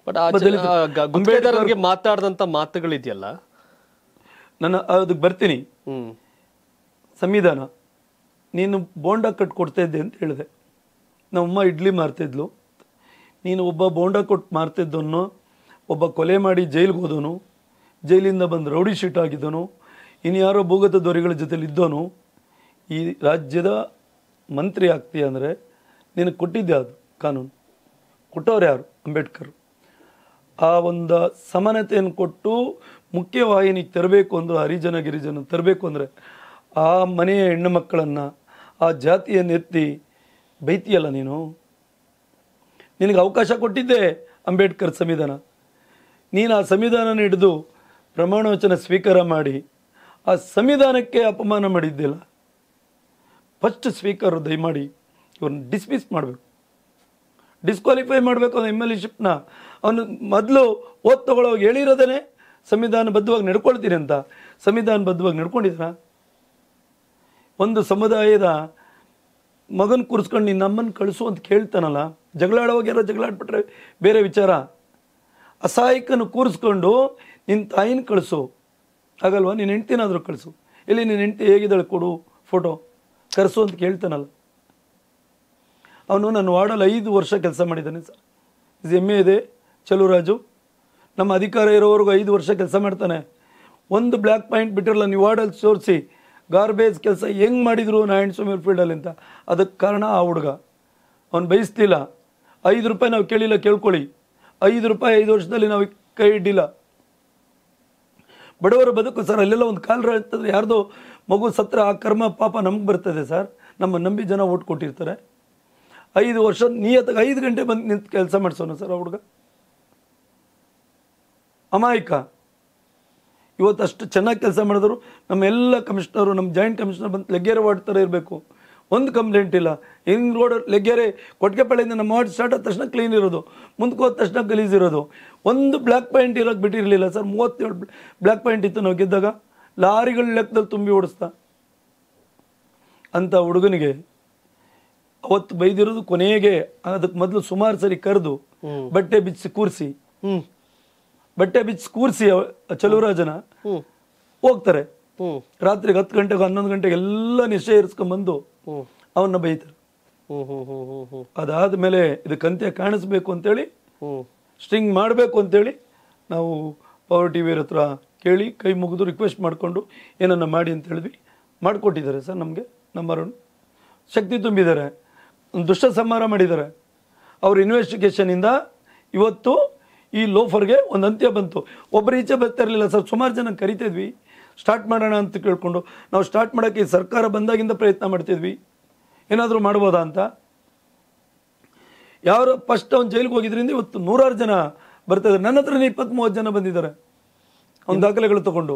But ಗುತ್ತಿಗೆದಾರರಿಗೆ ಮಾತಾಡಿದಂಥ ಮಾತುಗಳಿದೆಯಲ್ಲ, ನಾನು ಅದಕ್ಕೆ ಬರ್ತೀನಿ. ಸಂವಿಧಾನ, ನೀನು ಬೋಂಡ ಕಟ್ಟು ಕೊಡ್ತಾ ಇದ್ದೆ ಅಂತ ಹೇಳಿದೆ. ನಮ್ಮಮ್ಮ ಇಡ್ಲಿ ಮಾರ್ತಿದ್ಲು. ನೀನು ಒಬ್ಬ ಬೋಂಡ ಕೊಟ್ಟು ಮಾರ್ತಿದ್ದವನು, ಒಬ್ಬ ಕೊಲೆ ಮಾಡಿ ಜೈಲಿಗೆ ಹೋದವನು, ಜೈಲಿಂದ ಬಂದು ರೌಡಿ ಶೀಟ್ ಆಗಿದ್ದವನು, ಇನ್ಯಾರೋ ಭೂಗತ ದೊರೆಗಳ ಜೊತೆಲಿ ಇದ್ದವನು ಈ ರಾಜ್ಯದ ಮಂತ್ರಿ ಆಗ್ತೀಯ ಅಂದರೆ ನಿನಗೆ ಕೊಟ್ಟಿದ್ದೆ ಅದು ಕಾನೂನು. ಕೊಟ್ಟವ್ರು ಯಾರು? ಅಂಬೇಡ್ಕರ್. ಆ ಒಂದು ಸಮಾನತೆಯನ್ನು ಕೊಟ್ಟು ಮುಖ್ಯವಾಹಿನಿಗೆ ತರಬೇಕು ಅಂದ್ರೆ, ಹರಿಜನ ಗಿರಿಜನ ತರಬೇಕು ಅಂದರೆ ಆ ಮನೆಯ ಹೆಣ್ಣು ಮಕ್ಕಳನ್ನು, ಆ ಜಾತಿಯನ್ನು ಎತ್ತಿ ಬೈತೀಯಲ್ಲ ನೀನು. ನಿನಗೆ ಅವಕಾಶ ಕೊಟ್ಟಿದ್ದೆ ಅಂಬೇಡ್ಕರ್ ಸಂವಿಧಾನ. ನೀನು ಆ ಸಂವಿಧಾನನ ಹಿಡಿದು ಪ್ರಮಾಣ ವಚನ ಸ್ವೀಕಾರ ಮಾಡಿ ಆ ಸಂವಿಧಾನಕ್ಕೆ ಅಪಮಾನ ಮಾಡಿದ್ದಿಲ್ಲ. ಫಸ್ಟ್ ಸ್ಪೀಕರು ದಯಮಾಡಿ ಇವ್ರನ್ನ ಡಿಸ್ಮಿಸ್ ಮಾಡಬೇಕು, ಡಿಸ್ಕ್ವಾಲಿಫೈ ಮಾಡಬೇಕು. ಅವನ MLA-ಶಿಪ್ನ ಅವನು ಮೊದಲು ಓದ್ ತಗೊಳ್ಳೋವಾಗ ಹೇಳಿರೋದೇ ಸಂವಿಧಾನಬದ್ಧವಾಗಿ ನಡ್ಕೊಳ್ತೀನಿ ಅಂತ. ಸಂವಿಧಾನಬದ್ಧವಾಗಿ ನಡ್ಕೊಂಡಿದ್ರ? ಒಂದು ಸಮುದಾಯದ ಮಗನ ಕೂರಿಸ್ಕೊಂಡು ನಿನ್ನ ನಮ್ಮನ್ನು ಕಳಿಸು ಅಂತ ಕೇಳ್ತಾನಲ್ಲ. ಜಗಳಾಡೋವಾಗ ಯಾರೋ ಜಗಳಾಡ್ಬಿಟ್ರೆ ಬೇರೆ ವಿಚಾರ. ಅಸಹಾಯಕನ ಕೂರಿಸ್ಕೊಂಡು ನಿನ್ನ ತಾಯಿನ ಕಳಿಸು, ಆಗಲ್ವಾ? ನಿನ್ನ ಹೆಂಡ್ತಿನಾದರೂ ಕಳಿಸು. ಇಲ್ಲಿ ನಿನ್ನ ಹೆಂಡ್ತಿ ಹೇಗಿದ್ದಾಳೆ ಕೊಡು ಫೋಟೋ, ಕರೆಸು ಅಂತ ಕೇಳ್ತಾನಲ್ಲ. ಅವನು ನನ್ನ ವಾರ್ಡಲ್ಲಿ 5 ವರ್ಷ ಕೆಲಸ ಮಾಡಿದ್ದಾನೆ ಸರ್. MA ಇದೆ ಚಲುರಾಜು. ನಮ್ಮ ಅಧಿಕಾರ ಇರೋವರೆಗೂ 5 ವರ್ಷ ಕೆಲಸ ಮಾಡ್ತಾನೆ. ಒಂದು ಬ್ಲ್ಯಾಕ್ ಪಾಯಿಂಟ್ ಬಿಟ್ಟಿರಲ್ಲ. ನೀವು ವಾರ್ಡಲ್ಲಿ ತೋರಿಸಿ ಗಾರ್ಬೇಜ್ ಕೆಲಸ ಹೆಂಗೆ ಮಾಡಿದ್ರು ನಾರಾಯಣಸ್ವಾಮಿ ಫೀಲ್ಡಲ್ಲಿ ಅಂತ. ಅದಕ್ಕೆ ಕಾರಣ ಆ ಹುಡುಗ. ಅವ್ನು ಬಯಸ್ತಿಲ್ಲ. 5 ರೂಪಾಯಿ ನಾವು ಕೇಳಿಲ್ಲ, ಕೇಳ್ಕೊಳ್ಳಿ. 5 ರೂಪಾಯಿ 5 ವರ್ಷದಲ್ಲಿ ನಾವು ಕೈ ಇಡ್ಡಿಲ್ಲ. ಬಡವರ ಬದುಕು ಸರ್. ಅಲ್ಲೆಲ್ಲ ಒಂದು ಕಾಲ ಅಂತಂದರೆ ಯಾರ್ದೋ ಮಗು ಸತ್ರ ಆ ಕರ್ಮ ಪಾಪ ನಮ್ಗೆ ಬರ್ತದೆ ಸರ್. ನಮ್ಮ ನಂಬಿ ಜನ ಓಟ್ ಕೊಟ್ಟಿರ್ತಾರೆ. 5 ವರ್ಷ ನಿಯತ್ತಾಗಿ 5 ಗಂಟೆ ಬಂದು ನಿಂತು ಕೆಲಸ ಮಾಡಿಸೋಣ ಸರ್ ಆ ಹುಡುಗ. ಅಮಾಯಕ. ಇವತ್ತು ಅಷ್ಟು ಚೆನ್ನಾಗಿ ಕೆಲಸ ಮಾಡಿದ್ರು. ನಮ್ಮ ಎಲ್ಲ ಕಮಿಷನರು, ನಮ್ಮ ಜಾಯಿಂಟ್ ಕಮಿಷನರ್ ಬಂದು ಲೆಗ್ಗೆರೆ ವಾರ್ಡ್ ಥರ ಇರಬೇಕು. ಒಂದು ಕಂಪ್ಲೇಂಟ್ ಇಲ್ಲ. ಹಿಂಗೆ ರೋಡ್ ಲೆಗ್ಗೆರೆ ಕೊಟ್ಟಿಗೆಪಾಳ್ಯದಿಂದ ನಮ್ಮ ವಾರ್ಡ್ ಸ್ಟಾರ್ಟ್ ಆದ ತಕ್ಷಣ ಕ್ಲೀನ್ ಇರೋದು, ಮುಂದಕ್ಕೆ ಹೋದ ತಕ್ಷಣ ಗಲೀಜ್ ಇರೋದು. ಒಂದು ಬ್ಲ್ಯಾಕ್ ಪಾಯಿಂಟ್ ಇರೋಕ್ಕೆ ಬಿಟ್ಟಿರಲಿಲ್ಲ ಸರ್. 37 ಬ್ಲ್ಯಾಕ್ ಪಾಯಿಂಟ್ ಇತ್ತು ನಾವು ಗೆದ್ದಾಗ. ಲಾರಿಗಳ ಲೆಕ್ಕದಲ್ಲಿ ತುಂಬಿ ಓಡಿಸ್ತಾ ಅಂಥ ಹುಡುಗನಿಗೆ ಅವತ್ತು ಬೈದಿರೋದು. ಕೊನೆಗೆ ಅದಕ್ಕೆ ಮೊದಲು ಸುಮಾರು ಸರಿ ಕರೆದು ಬಟ್ಟೆ ಬಿಚ್ಚಿ ಕೂರಿಸಿ ಚಲುವರಾಜನ ಹೋಗ್ತಾರೆ. ರಾತ್ರಿಗೆ 10 ಗಂಟೆಗೆ 11 ಗಂಟೆಗೆ ಎಲ್ಲ ನಿಶ್ಚಯ ಇರಿಸ್ಕೊಂಡ್ಬಂದು ಅವನ್ನ ಬೈತಾರೆ. ಅದಾದ ಮೇಲೆ ಇದಕ್ಕಂತ್ಯ ಕಾಣಿಸ್ಬೇಕು ಅಂತೇಳಿ, ಸ್ಟ್ರಿಂಗ್ ಮಾಡಬೇಕು ಅಂತೇಳಿ ನಾವು ಪವರ್ ಟಿವಿಯವ್ರ ಹತ್ರ ಕೇಳಿ ಕೈ ಮುಗಿದು ರಿಕ್ವೆಸ್ಟ್ ಮಾಡಿಕೊಂಡು ಏನನ್ನ ಮಾಡಿ ಅಂತ ಹೇಳಿದ್ವಿ. ಮಾಡಿಕೊಟ್ಟಿದ್ದಾರೆ ಸರ್. ನಮಗೆ ನಂಬರನ್ನು ಶಕ್ತಿ ತುಂಬಿದ್ದಾರೆ. ಒಂದು ದುಷ್ಟ ಸಂಹಾರ ಮಾಡಿದ್ದಾರೆ. ಅವ್ರ ಇನ್ವೆಸ್ಟಿಗೇಷನಿಂದ ಇವತ್ತು ಈ ಲೋಫರ್ಗೆ ಒಂದು ಅಂತ್ಯ ಬಂತು. ಒಬ್ಬರು ಈಚೆ ಬರ್ತಾ ಇರಲಿಲ್ಲ ಸರ್. ಸುಮಾರು ಜನ ಕರಿತಿದ್ವಿ ಸ್ಟಾರ್ಟ್ ಮಾಡೋಣ ಅಂತ ಕೇಳಿಕೊಂಡು. ನಾವು ಸ್ಟಾರ್ಟ್ ಮಾಡೋಕ್ಕೆ ಈ ಸರ್ಕಾರ ಬಂದಾಗಿಂದ ಪ್ರಯತ್ನ ಮಾಡ್ತಿದ್ವಿ, ಏನಾದರೂ ಮಾಡ್ಬೋದಾ ಅಂತ. ಯಾರು ಫಸ್ಟ್ ಅವ್ನು ಜೈಲಿಗೆ ಹೋಗಿದ್ರಿಂದ ಇವತ್ತು 100 ಜನ ಬರ್ತಾ ಇದ್ದಾರೆ. ನನ್ನ ಹತ್ರನೇ 20-30 ಜನ ಬಂದಿದ್ದಾರೆ ಅವ್ನ ದಾಖಲೆಗಳು ತಗೊಂಡು.